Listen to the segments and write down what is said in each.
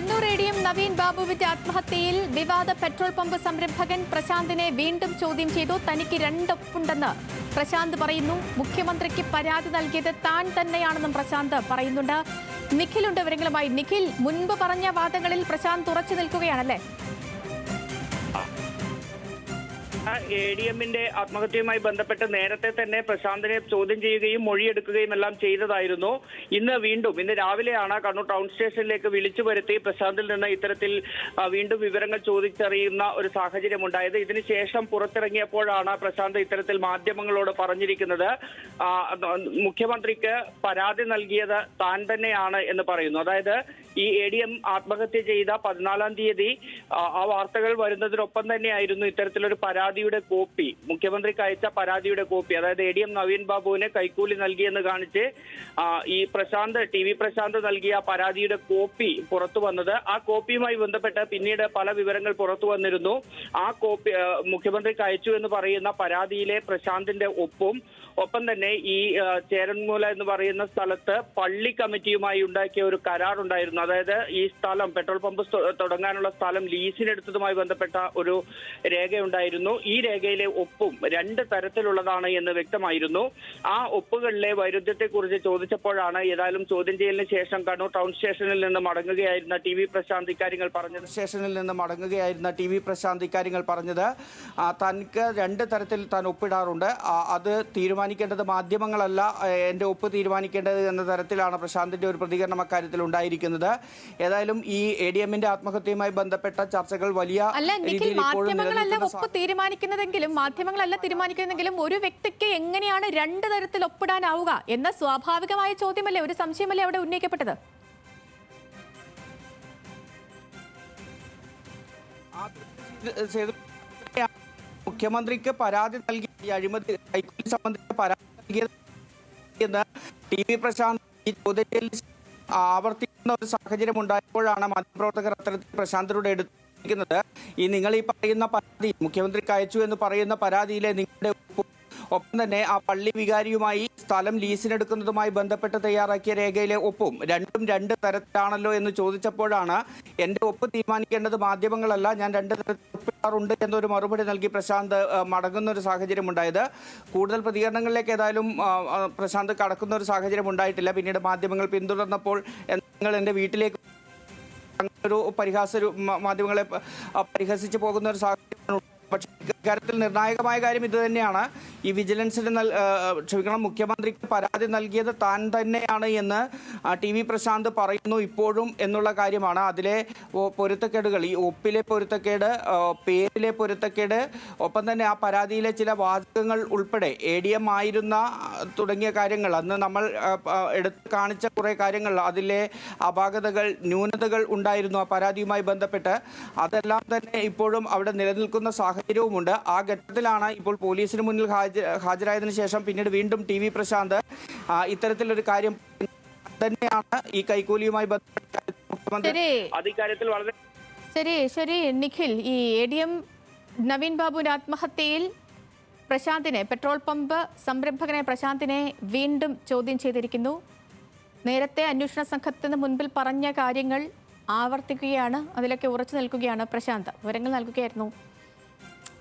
കണ്ണൂർ എ.ഡി.എം നവീൻ ബാബുവിന്റെ ആത്മഹത്യയിൽ വിവാദ petrol pump സംരംഭകൻ പ്രശാന്തിനെ വീണ്ടും ചോദ്യം ചെയ്തു. തനിക്ക് രണ്ടൊപ്പുണ്ടെന്ന് പ്രശാന്ത് പറയുന്നു. മുഖ്യമന്ത്രിക്ക് പരാതി നൽകിയത് താൻ തന്നെയാണെന്നും പ്രശാന്ത് പറയുന്നുണ്ട്. നിഖിലുണ്ട് വിവരങ്ങളുമായി. നിഖിൽ, മുൻപ് പറഞ്ഞ വാദങ്ങളിൽ പ്രശാന്ത് ഉറച്ചു നിൽക്കുകയാണല്ലേ? എ.ഡി.എമ്മിന്റെ ആത്മഹത്യയുമായി ബന്ധപ്പെട്ട് നേരത്തെ തന്നെ പ്രശാന്തിനെ ചോദ്യം ചെയ്യുകയും മൊഴിയെടുക്കുകയും എല്ലാം ചെയ്തതായിരുന്നു. ഇന്ന് രാവിലെയാണ് കണ്ണൂർ ടൗൺ സ്റ്റേഷനിലേക്ക് വിളിച്ചു വരുത്തി പ്രശാന്തിൽ നിന്ന് ഇത്തരത്തിൽ വീണ്ടും വിവരങ്ങൾ ചോദിച്ചറിയുന്ന ഒരു സാഹചര്യം ഉണ്ടായത്. ഇതിനുശേഷം പുറത്തിറങ്ങിയപ്പോഴാണ് പ്രശാന്ത് ഇത്തരത്തിൽ മാധ്യമങ്ങളോട് പറഞ്ഞിരിക്കുന്നത്. മുഖ്യമന്ത്രിക്ക് പരാതി നൽകിയത് താൻ തന്നെയാണ് എന്ന് പറയുന്നു. അതായത് ഈ എ.ഡി.എം ആത്മഹത്യ ചെയ്ത 14-ാം തീയതി ആ വാർത്തകൾ വരുന്നതിനൊപ്പം തന്നെയായിരുന്നു ഇത്തരത്തിലൊരു പരാതിയുടെ കോപ്പി, മുഖ്യമന്ത്രിക്ക് അയച്ച പരാതിയുടെ കോപ്പി, അതായത് എ.ഡി.എം നവീൻ ബാബുവിനെ കൈക്കൂലി നൽകിയെന്ന് കാണിച്ച് ഈ ടി.വി. പ്രശാന്ത് നൽകിയ പരാതിയുടെ കോപ്പി പുറത്തു വന്നത്. ആ കോപ്പിയുമായി ബന്ധപ്പെട്ട് പിന്നീട് പല വിവരങ്ങൾ പുറത്തു വന്നിരുന്നു. ആ കോപ്പി മുഖ്യമന്ത്രിക്ക് അയച്ചു എന്ന് പറയുന്ന പരാതിയിലെ പ്രശാന്തിന്റെ ഒപ്പം തന്നെ ഈ ചേരൻമൂല എന്ന് പറയുന്ന സ്ഥലത്ത് പള്ളി കമ്മിറ്റിയുമായി ഉണ്ടാക്കിയ ഒരു കരാറുണ്ടായിരുന്നു. അതായത് ഈ സ്ഥലം, പെട്രോൾ പമ്പ് തുടങ്ങാനുള്ള സ്ഥലം ലീസിനെടുത്തതുമായി ബന്ധപ്പെട്ട ഒരു രേഖയുണ്ടായിരുന്നു. ഈ രേഖയിലെ ഒപ്പും രണ്ട് തരത്തിലുള്ളതാണ് എന്ന് വ്യക്തമായിരുന്നു. ആ ഒപ്പുകളിലെ വൈരുദ്ധ്യത്തെക്കുറിച്ച് ചോദിച്ചപ്പോഴാണ് ഏതായാലും ചോദ്യം ചെയ്യലിന് ശേഷം കണ്ണൂർ ടൗൺ സ്റ്റേഷനിൽ നിന്ന് മടങ്ങുകയായിരുന്ന ടി.വി. പ്രശാന്ത് ഇക്കാര്യങ്ങൾ പറഞ്ഞത്. തനിക്ക് രണ്ട് തരത്തിൽ താൻ ഒപ്പിടാറുണ്ട്, അത് തീരുമാനിക്കേണ്ടത് മാധ്യമങ്ങളല്ല, എൻ്റെ ഒപ്പ് തീരുമാനിക്കേണ്ടത് എന്ന തരത്തിലാണ് പ്രശാന്തിന്റെ ഒരു പ്രതികരണം അക്കാര്യത്തിൽ ഉണ്ടായിരിക്കുന്നത്. ഏതായാലും ഈ എ.ഡി.എമ്മിന്റെ ആത്മഹത്യയുമായി ബന്ധപ്പെട്ട ചർച്ചകൾ വലിയ മാധ്യമങ്ങളല്ല തീരുമാനിക്കുന്നതെങ്കിലും ഒരു വ്യക്തിക്ക് എങ്ങനെയാണ് രണ്ട് തരത്തിൽ ഒപ്പിടാനാവുക എന്ന സ്വാഭാവികമായ ചോദ്യമല്ലേ, ഒരു സംശയമല്ലേ അവിടെ ഉന്നയിക്കപ്പെട്ടത്? മുഖ്യമന്ത്രിക്ക് പരാതി നൽകി അഴിമതി കൈക്കൂലി സംബന്ധിച്ച പരാതി നൽകിയെന്ന് ടി.വി. പ്രശാന്ത് ഈ ചോദ്യത്തിൽ ആവർത്തിക്കുന്ന ഒരു സാഹചര്യം ഉണ്ടായപ്പോഴാണ് മാധ്യമപ്രവർത്തകർ അത്തരത്തിൽ പ്രശാന്തിനോട് എടുത്തിരിക്കുന്നത്. നിങ്ങൾ ഈ പറയുന്ന പരാതി, മുഖ്യമന്ത്രിക്ക് അയച്ചു എന്ന് പറയുന്ന പരാതിയിലെ നിങ്ങളുടെ ഒപ്പം തന്നെ ആ പള്ളി വികാരിയുമായി സ്ഥലം ലീസിനെടുക്കുന്നതുമായി ബന്ധപ്പെട്ട് തയ്യാറാക്കിയ രേഖയിലെ ഒപ്പും രണ്ടും രണ്ട് തരത്തിലാണല്ലോ എന്ന് ചോദിച്ചപ്പോഴാണ് എൻ്റെ ഒപ്പ് തീരുമാനിക്കേണ്ടത് മാധ്യമങ്ങളല്ല, ഞാൻ രണ്ട് തരത്തിൽ ഒപ്പിടാറുണ്ട് എന്നൊരു മറുപടി നൽകി പ്രശാന്ത് മടങ്ങുന്ന ഒരു സാഹചര്യം ഉണ്ടായത്. കൂടുതൽ പ്രതികരണങ്ങളിലേക്ക് ഏതായാലും പ്രശാന്ത് കടക്കുന്ന ഒരു സാഹചര്യം ഉണ്ടായിട്ടില്ല. പിന്നീട് മാധ്യമങ്ങൾ പിന്തുടർന്നപ്പോൾ നിങ്ങൾ എൻ്റെ വീട്ടിലേക്ക് ഒരു മാധ്യമങ്ങളെ പരിഹസിച്ച് പോകുന്ന ഒരു സാഹചര്യം. പക്ഷേ ഇക്കാര്യത്തിൽ നിർണായകമായ കാര്യം ഇത് തന്നെയാണ്. ഈ വിജിലൻസിന് മുഖ്യമന്ത്രിക്ക് പരാതി നൽകിയത് താൻ തന്നെയാണ് എന്ന് ടി.വി. പ്രശാന്ത് പറയുന്നു ഇപ്പോഴും എന്നുള്ള കാര്യമാണ്. അതിലെ പൊരുത്തക്കേടുകൾ, ഈ ഒപ്പിലെ പൊരുത്തക്കേട്, പേരിലെ പൊരുത്തക്കേട്, ഒപ്പം തന്നെ ആ പരാതിയിലെ ചില വാചകങ്ങൾ ഉൾപ്പെടെ എ.ഡി.എം ആയിരുന്ന തുടങ്ങിയ കാര്യങ്ങൾ, അന്ന് നമ്മൾ എടുത്ത് കാണിച്ച കുറേ കാര്യങ്ങൾ, അതിലെ അപാകതകൾ, ന്യൂനതകൾ ഉണ്ടായിരുന്നു ആ പരാതിയുമായി ബന്ധപ്പെട്ട്. അതെല്ലാം തന്നെ ഇപ്പോഴും അവിടെ നിലനിൽക്കുന്ന സാഹചര്യവുമുണ്ട്. ആ ഘട്ടത്തിലാണ് ഇപ്പോൾ പോലീസിന് മുന്നിൽ ഹാജരായതിനു ശേഷം പിന്നീട് വീണ്ടും ടി.വി. പ്രശാന്ത് ഇത്തരത്തിലൊരു കാര്യം തന്നെയാണ് ഈ കൈക്കൂലിയുമായി ബന്ധപ്പെട്ട ശരി നിഖിൽ, ഈ എ.ഡി.എം നവീൻ ബാബുവിന്റെ ആത്മഹത്യയിൽ പെട്രോൾ പമ്പ് സംരംഭകനെ പ്രശാന്തിനെ വീണ്ടും ചോദ്യം ചെയ്തിരിക്കുന്നു. നേരത്തെ അന്വേഷണ സംഘത്തിന് മുൻപിൽ പറഞ്ഞ കാര്യങ്ങൾ ആവർത്തിക്കുകയാണ്, അതിലൊക്കെ ഉറച്ചു നിൽക്കുകയാണ് പ്രശാന്ത്. വിവരങ്ങൾ നൽകുകയായിരുന്നു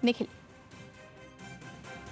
നിഖിൽ.